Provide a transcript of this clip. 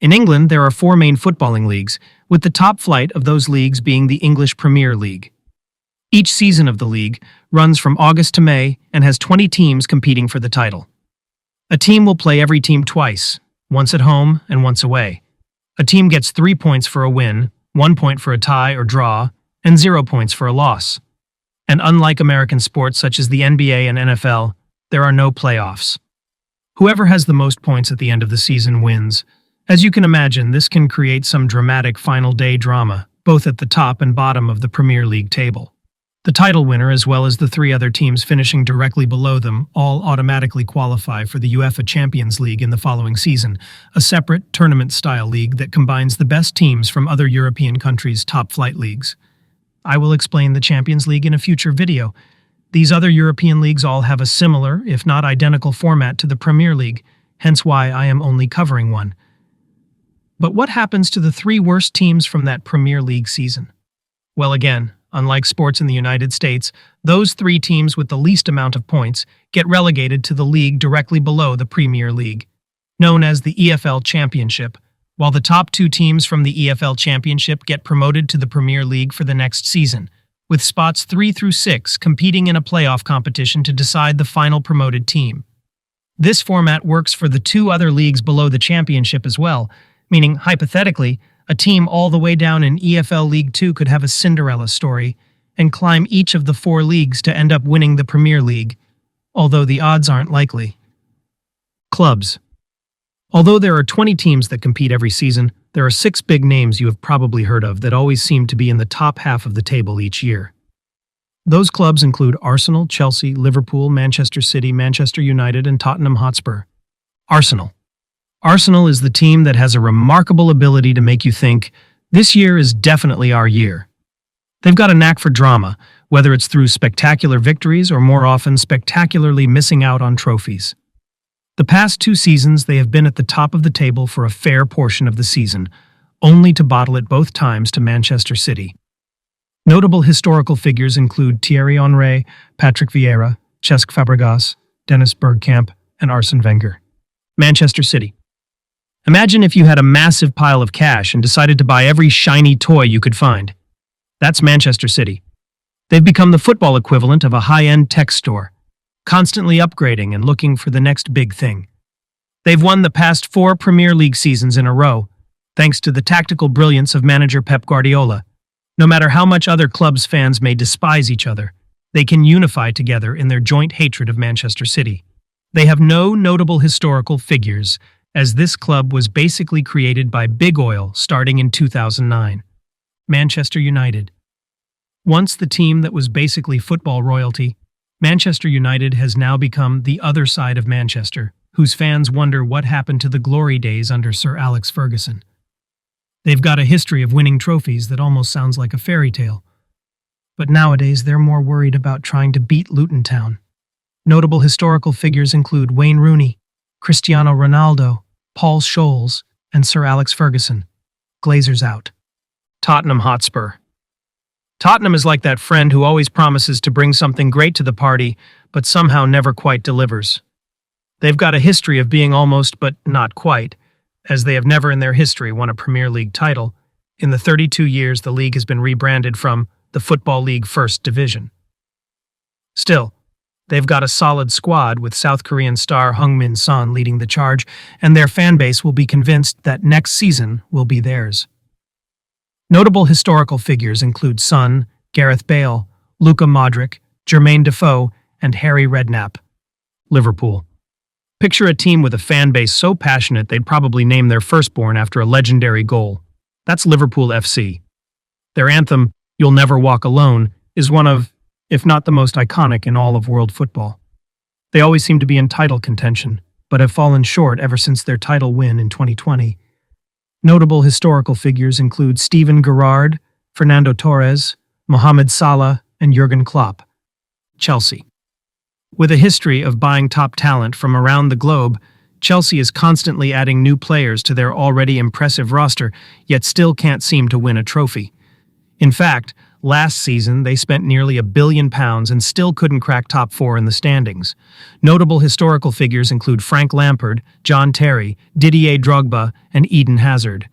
In England, there are four main footballing leagues, with the top flight of those leagues being the English Premier League. Each season of the league runs from August to May and has 20 teams competing for the title. A team will play every team twice, once at home and once away. A team gets 3 points for a win, 1 point for a tie or draw, and 0 points for a loss. And unlike American sports such as the NBA and NFL, there are no playoffs. Whoever has the most points at the end of the season wins. As you can imagine, this can create some dramatic final day drama, both at the top and bottom of the Premier League table. The title winner, as well as the three other teams finishing directly below them, all automatically qualify for the UEFA Champions League in the following season, a separate tournament-style league that combines the best teams from other European countries' top-flight leagues. I will explain the Champions League in a future video. These other European leagues all have a similar, if not identical, format to the Premier League, hence why I am only covering one. But what happens to the three worst teams from that Premier League season? Well, again, unlike sports in the United States, those three teams with the least amount of points get relegated to the league directly below the Premier League, known as the EFL Championship, while the top two teams from the EFL Championship get promoted to the Premier League for the next season, with spots 3 through 6 competing in a playoff competition to decide the final promoted team. This format works for the two other leagues below the Championship as well, meaning, hypothetically, a team all the way down in EFL League 2 could have a Cinderella story and climb each of the four leagues to end up winning the Premier League, although the odds aren't likely. Clubs. Although there are 20 teams that compete every season, there are 6 big names you have probably heard of that always seem to be in the top half of the table each year. Those clubs include Arsenal, Chelsea, Liverpool, Manchester City, Manchester United, and Tottenham Hotspur. Arsenal. Arsenal is the team that has a remarkable ability to make you think, this year is definitely our year. They've got a knack for drama, whether it's through spectacular victories or more often spectacularly missing out on trophies. The past 2 seasons they have been at the top of the table for a fair portion of the season, only to bottle it both times to Manchester City. Notable historical figures include Thierry Henry, Patrick Vieira, Cesc Fabregas, Dennis Bergkamp, and Arsene Wenger. Manchester City. Imagine if you had a massive pile of cash and decided to buy every shiny toy you could find. That's Manchester City. They've become the football equivalent of a high-end tech store, constantly upgrading and looking for the next big thing. They've won the past 4 Premier League seasons in a row, thanks to the tactical brilliance of manager Pep Guardiola. No matter how much other clubs' fans may despise each other, they can unify together in their joint hatred of Manchester City. They have no notable historical figures, as this club was basically created by Big Oil starting in 2009. Manchester United. Once the team that was basically football royalty, Manchester United has now become the other side of Manchester, whose fans wonder what happened to the glory days under Sir Alex Ferguson. They've got a history of winning trophies that almost sounds like a fairy tale. But nowadays they're more worried about trying to beat Luton Town. Notable historical figures include Wayne Rooney, Cristiano Ronaldo, Paul Scholes, and Sir Alex Ferguson. Glazers out. Tottenham Hotspur. Tottenham is like that friend who always promises to bring something great to the party, but somehow never quite delivers. They've got a history of being almost but not quite, as they have never in their history won a Premier League title. In the 32 years the league has been rebranded from the Football League First Division. Still, they've got a solid squad with South Korean star Heung-min Son leading the charge, and their fan base will be convinced that next season will be theirs. Notable historical figures include Son, Gareth Bale, Luka Modric, Jermaine Defoe, and Harry Redknapp. Liverpool. Picture a team with a fan base so passionate they'd probably name their firstborn after a legendary goal. That's Liverpool FC. Their anthem, "You'll Never Walk Alone," is one of, if not the most iconic in all of world football. They always seem to be in title contention, but have fallen short ever since their title win in 2020. Notable historical figures include Steven Gerrard, Fernando Torres, Mohamed Salah, and Jurgen Klopp. Chelsea. With a history of buying top talent from around the globe, Chelsea is constantly adding new players to their already impressive roster, yet still can't seem to win a trophy. In fact, Last season, they spent nearly £1 billion and still couldn't crack top four in the standings. Notable historical figures include Frank Lampard, John Terry, Didier Drogba, and Eden Hazard.